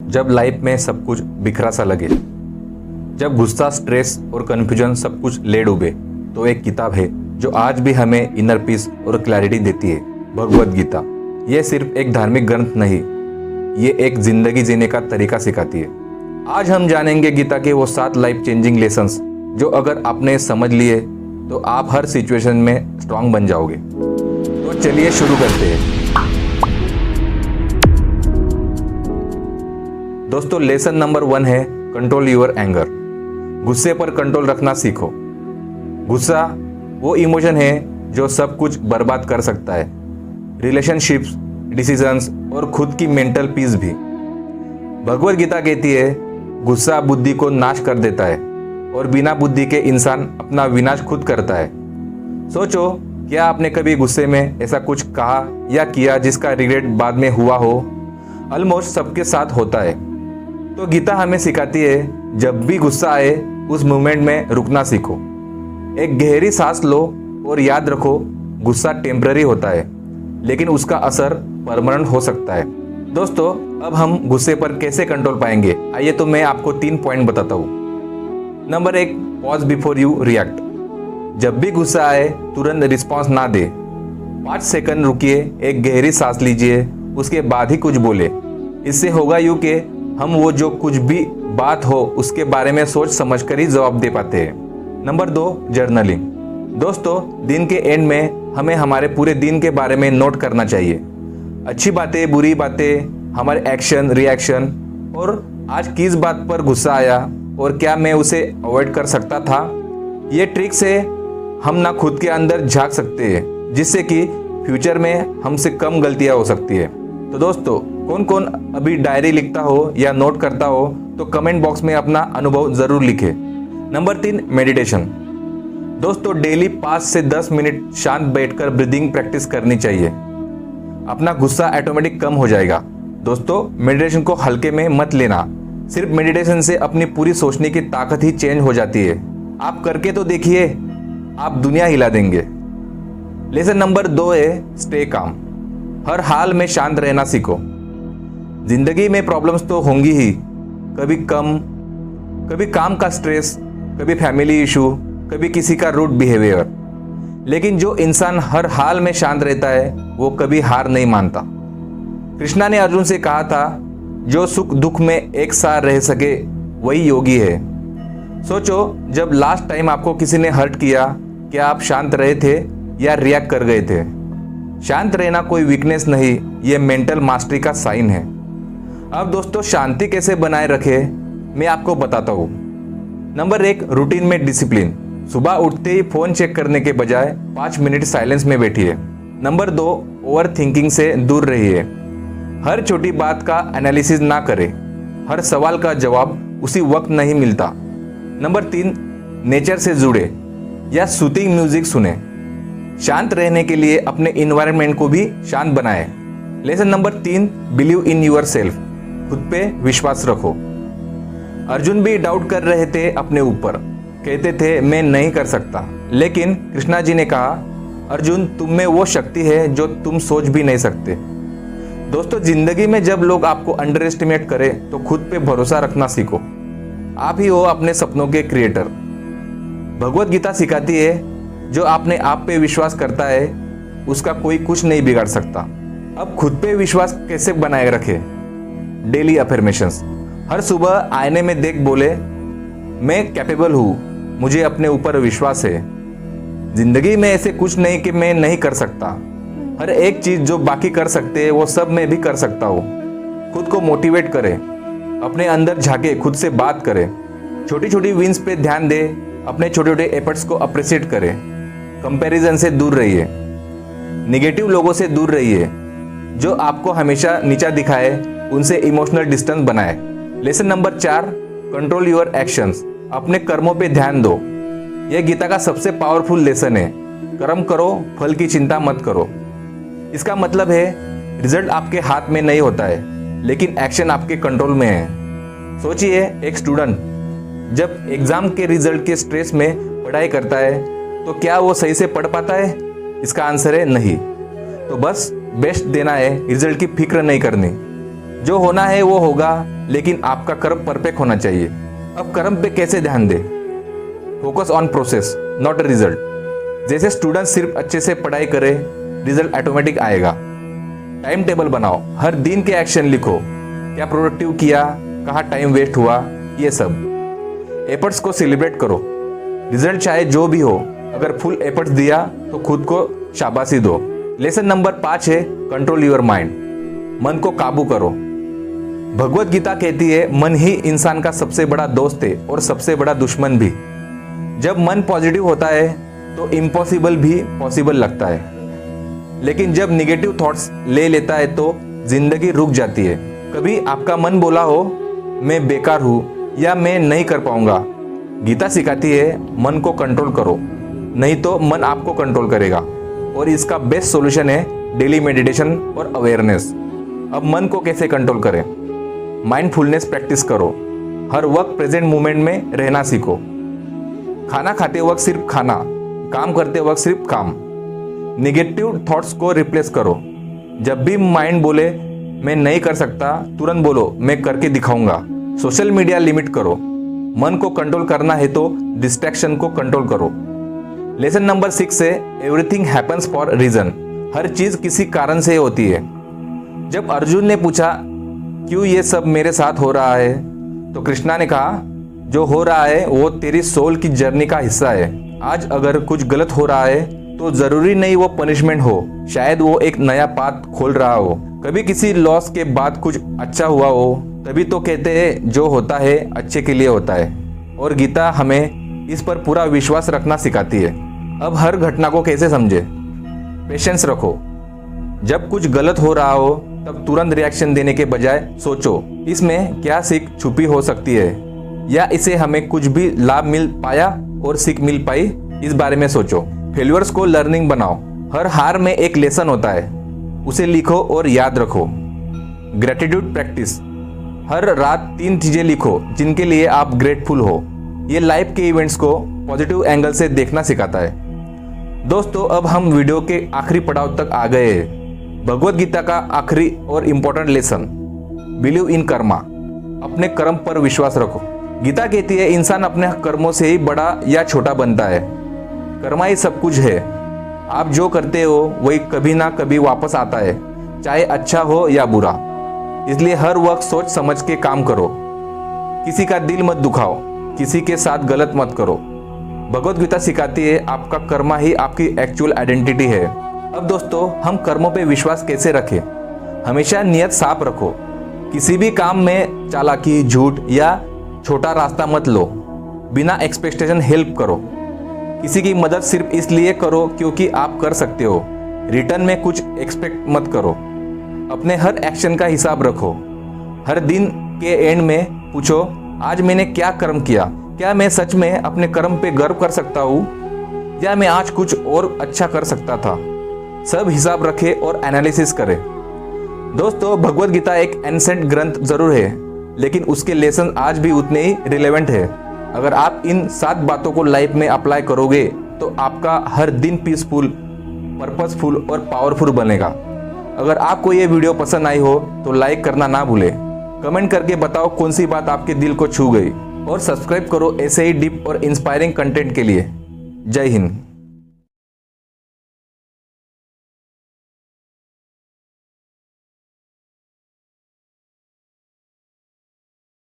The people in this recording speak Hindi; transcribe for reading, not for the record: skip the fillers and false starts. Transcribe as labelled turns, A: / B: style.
A: जब लाइफ में सब कुछ बिखरा सा लगे, जब गुस्सा, स्ट्रेस और कन्फ्यूजन सब कुछ ले डूबे, तो एक किताब है जो आज भी हमें इनर पीस और क्लैरिटी देती है, भगवद गीता। ये सिर्फ एक धार्मिक ग्रंथ नहीं, ये एक जिंदगी जीने का तरीका सिखाती है। आज हम जानेंगे गीता के वो 7 लाइफ चेंजिंग लेसन्स जो अगर आपने समझ लिए तो आप हर सिचुएशन में स्ट्रांग बन जाओगे। तो चलिए शुरू करते हैं। दोस्तों, लेसन नंबर 1 है कंट्रोल योर एंगर। गुस्से पर कंट्रोल रखना सीखो। गुस्सा वो इमोशन है जो सब कुछ बर्बाद कर सकता है, रिलेशनशिप्स, डिसीजंस और खुद की मेंटल पीस भी। भगवद गीता कहती है गुस्सा बुद्धि को नाश कर देता है और बिना बुद्धि के इंसान अपना विनाश खुद करता है। सोचो, क्या आपने कभी गुस्से में ऐसा कुछ कहा या किया जिसका रिग्रेट बाद में हुआ हो? ऑलमोस्ट सबके साथ होता है। तो गीता हमें सिखाती है जब भी गुस्सा आए उस मोमेंट में रुकना सीखो, एक गहरी सांस लो और याद रखो गुस्सा टेम्पररी होता है लेकिन उसका असर परमानेंट हो सकता है। दोस्तों, अब हम गुस्से पर कैसे कंट्रोल पाएंगे, आइए तो मैं आपको 3 पॉइंट बताता हूँ। Number 1, pause before you react. जब भी गुस्सा आए तुरंत रिस्पॉन्स ना दे, 5 सेकंड रुकिए, एक गहरी सांस लीजिए, उसके बाद ही कुछ बोले। इससे होगा यूं कि हम वो जो कुछ भी बात हो उसके बारे में सोच समझ कर ही जवाब दे पाते हैं। Number 2, journaling. दोस्तों, दिन के एंड में हमें हमारे पूरे दिन के बारे में नोट करना चाहिए, अच्छी बातें, बुरी बातें, हमारे एक्शन, रिएक्शन, और आज किस बात पर गुस्सा आया और क्या मैं उसे अवॉइड कर सकता था। ये ट्रिक से हम ना खुद के अंदर झांक सकते हैं, जिससे कि फ्यूचर में हमसे कम गलतियां हो सकती है। तो दोस्तों, कौन कौन अभी डायरी लिखता हो या नोट करता हो तो कमेंट बॉक्स में अपना अनुभव जरूर लिखे। Number 3, meditation. दोस्तों, डेली 5 से 10 मिनट शांत बैठकर ब्रीदिंग प्रैक्टिस करनी चाहिए, अपना गुस्सा ऑटोमेटिक कम हो जाएगा। दोस्तों, मेडिटेशन को हल्के में मत लेना, सिर्फ मेडिटेशन से अपनी पूरी सोचने की ताकत ही चेंज हो जाती है। आप करके तो देखिए, आप दुनिया हिला देंगे। लेसन नंबर 2 है स्टे काम। हर हाल में शांत रहना सीखो। जिंदगी में प्रॉब्लम्स तो होंगी ही, कभी काम का स्ट्रेस, कभी फैमिली इशू, कभी किसी का रूड बिहेवियर, लेकिन जो इंसान हर हाल में शांत रहता है वो कभी हार नहीं मानता। कृष्णा ने अर्जुन से कहा था, जो सुख दुख में एक साथ रह सके वही योगी है। सोचो, जब लास्ट टाइम आपको किसी ने हर्ट किया, क्या आप शांत रहे थे या रिएक्ट कर गए थे? शांत रहना कोई वीकनेस नहीं, ये मेंटल मास्टरी का साइन है। अब दोस्तों, शांति कैसे बनाए रखे मैं आपको बताता हूँ। नंबर 1, रूटीन में डिसिप्लिन। सुबह उठते ही फोन चेक करने के बजाय 5 मिनट साइलेंस में बैठिए। नंबर 2, ओवर थिंकिंग से दूर रहिए। हर छोटी बात का एनालिसिस ना करें, हर सवाल का जवाब उसी वक्त नहीं मिलता। नंबर 3, नेचर से जुड़े या सूथिंग म्यूजिक सुने। शांत रहने के लिए अपने इन्वायरमेंट को भी शांत बनाएं। Lesson number 3, believe in yourself. खुद पे विश्वास रखो। अर्जुन भी डाउट कर रहे थे अपने ऊपर, कहते थे मैं नहीं कर सकता, लेकिन कृष्णा जी ने कहा, अर्जुन, तुम में वो शक्ति है जो तुम सोच भी नहीं सकते। दोस्तों, जिंदगी में जब लोग आपको अंडर एस्टिमेट करें तो खुद पे भरोसा रखना सीखो। आप ही हो अपने सपनों के क्रिएटर। भगवद गीता सिखाती है जो अपने आप पे विश्वास करता है उसका कोई कुछ नहीं बिगाड़ सकता। अब खुद पे विश्वास कैसे बनाए रखे? Daily affirmations. हर सुबह आईने में देख बोले, मैं कैपेबल हूँ, मुझे अपने ऊपर विश्वास है। जिंदगी में ऐसे कुछ नहीं कि मैं नहीं कर सकता, हर एक चीज जो बाकी कर सकते हैं वो सब मैं भी कर सकता हूँ। खुद को मोटिवेट करें, अपने अंदर झांके, खुद से बात करें, छोटी छोटी विंस पे ध्यान दें, अपने छोटे छोटे एफर्ट्स को अप्रिशिएट करें। कंपैरिजन से दूर रहिए, निगेटिव लोगों से दूर रहिए, जो आपको हमेशा नीचा दिखाए उनसे इमोशनल डिस्टेंस बनाए। Lesson number 4, control your actions. अपने कर्मों पे ध्यान दो। यह गीता का सबसे पावरफुल लेसन है। कर्म करो, फल की चिंता मत करो। इसका मतलब है रिजल्ट आपके हाथ में नहीं होता है, लेकिन एक्शन आपके कंट्रोल में है। सोचिए, एक स्टूडेंट जब एग्जाम के रिजल्ट के स्ट्रेस में पढ़ाई करता है तो क्या वो सही से पढ़ पाता है? इसका आंसर है नहीं। तो बस बेस्ट देना है, रिजल्ट की फिक्र नहीं करनी। जो होना है वो होगा, लेकिन आपका कर्म परफेक्ट होना चाहिए। अब कर्म पे कैसे ध्यान दें? Focus on process not result. जैसे स्टूडेंट सिर्फ अच्छे से पढ़ाई करे, रिजल्ट ऑटोमेटिक आएगा। टाइम टेबल बनाओ, हर दिन के एक्शन लिखो, क्या प्रोडक्टिव किया, कहाँ टाइम वेस्ट हुआ, ये सब। एफर्ट्स को सेलिब्रेट करो, रिजल्ट चाहे जो भी हो, अगर फुल एफर्ट्स दिया तो खुद को शाबाशी दो। लेसन नंबर 5 है कंट्रोल योर माइंड। मन को काबू करो। भगवत गीता कहती है मन ही इंसान का सबसे बड़ा दोस्त है और सबसे बड़ा दुश्मन भी। जब मन पॉजिटिव होता है तो इम्पॉसिबल भी पॉसिबल लगता है, लेकिन जब निगेटिव थॉट्स ले लेता है तो जिंदगी रुक जाती है। कभी आपका मन बोला हो मैं बेकार हूं या मैं नहीं कर पाऊंगा, गीता सिखाती है मन को कंट्रोल करो, नहीं तो मन आपको कंट्रोल करेगा। और इसका बेस्ट सॉल्यूशन है डेली मेडिटेशन और अवेयरनेस। अब मन को कैसे कंट्रोल करें? माइंडफुलनेस प्रैक्टिस करो, हर वक्त प्रेजेंट मोमेंट में रहना सीखो। खाना खाते वक्त सिर्फ खाना, काम करते वक्त सिर्फ काम। निगेटिव थॉट्स को रिप्लेस करो। जब भी माइंड बोले मैं नहीं कर सकता, तुरंत बोलो मैं करके दिखाऊंगा। सोशल मीडिया लिमिट करो। मन को कंट्रोल करना है तो डिस्ट्रैक्शन को कंट्रोल करो। लेसन नंबर 6 है एवरीथिंग हैपन्स फॉर रीजन। हर चीज किसी कारण से होती है। जब अर्जुन ने पूछा क्यों ये सब मेरे साथ हो रहा है, तो कृष्णा ने कहा जो हो रहा है वो तेरी सोल की जर्नी का हिस्सा है। आज अगर कुछ गलत हो रहा है तो जरूरी नहीं वो पनिशमेंट हो, शायद वो एक नया पाथ खोल रहा हो। कभी किसी लॉस के बाद कुछ अच्छा हुआ हो, तभी तो कहते हैं जो होता है अच्छे के लिए होता है। और गीता हमें इस पर पूरा विश्वास रखना सिखाती है। अब हर घटना को कैसे समझे? पेशेंस रखो। जब कुछ गलत हो रहा हो तब तुरंत रिएक्शन देने के बजाय सोचो इसमें क्या सीख छुपी हो सकती है, या इसे हमें कुछ भी लाभ मिल पाया और सीख मिल पाई, इस बारे में सोचो। फेल्यूर्स को लर्निंग बनाओ। हर हार में एक लेसन होता है, उसे लिखो और याद रखो। Gratitude practice. हर रात 3 चीजें लिखो जिनके लिए आप ग्रेटफुल हो। ये लाइफ के इवेंट्स को पॉजिटिव एंगल से देखना सिखाता है। दोस्तों, अब हम वीडियो के आखिरी पड़ाव तक आ गए हैं। भगवत गीता का आखिरी और important lesson, believe in Karma. अपने कर्म पर विश्वास रखो। गीता कहती है इंसान अपने कर्मों से ही बड़ा या छोटा बनता है। कर्मा ही सब कुछ है। आप जो करते हो वही कभी ना कभी वापस आता है, चाहे अच्छा हो या बुरा। इसलिए हर वक्त सोच समझ के काम करो। किसी का दिल मत दुखाओ, किसी के साथ गलत मत करो। भगवत गीता सिखाती है आपका कर्मा ही आपकी एक्चुअल आइडेंटिटी है। अब दोस्तों, हम कर्मों पे विश्वास कैसे रखें? हमेशा नियत साफ रखो। किसी भी काम में चालाकी, झूठ या छोटा रास्ता मत लो। बिना एक्सपेक्टेशन हेल्प करो। किसी की मदद सिर्फ इसलिए करो क्योंकि आप कर सकते हो। रिटर्न में कुछ एक्सपेक्ट मत करो। अपने हर एक्शन का हिसाब रखो। हर दिन के एंड में पूछो आज मैंने क्या कर्म किया, क्या मैं सच में अपने कर्म पे गर्व कर सकता हूँ, या मैं आज कुछ और अच्छा कर सकता था। सब हिसाब रखें और एनालिसिस करें। दोस्तों, भगवत गीता एक एंसेंट ग्रंथ जरूर है, लेकिन उसके लेसन आज भी उतने ही रिलेवेंट है। अगर आप इन 7 बातों को लाइफ में अप्लाई करोगे तो आपका हर दिन पीसफुल, पर्पसफुल और पावरफुल बनेगा। अगर आपको ये वीडियो पसंद आई हो तो लाइक करना ना भूलें। कमेंट करके बताओ कौन सी बात आपके दिल को छू गई, और सब्सक्राइब करो ऐसे ही डीप और इंस्पायरिंग कंटेंट के लिए। जय हिंद।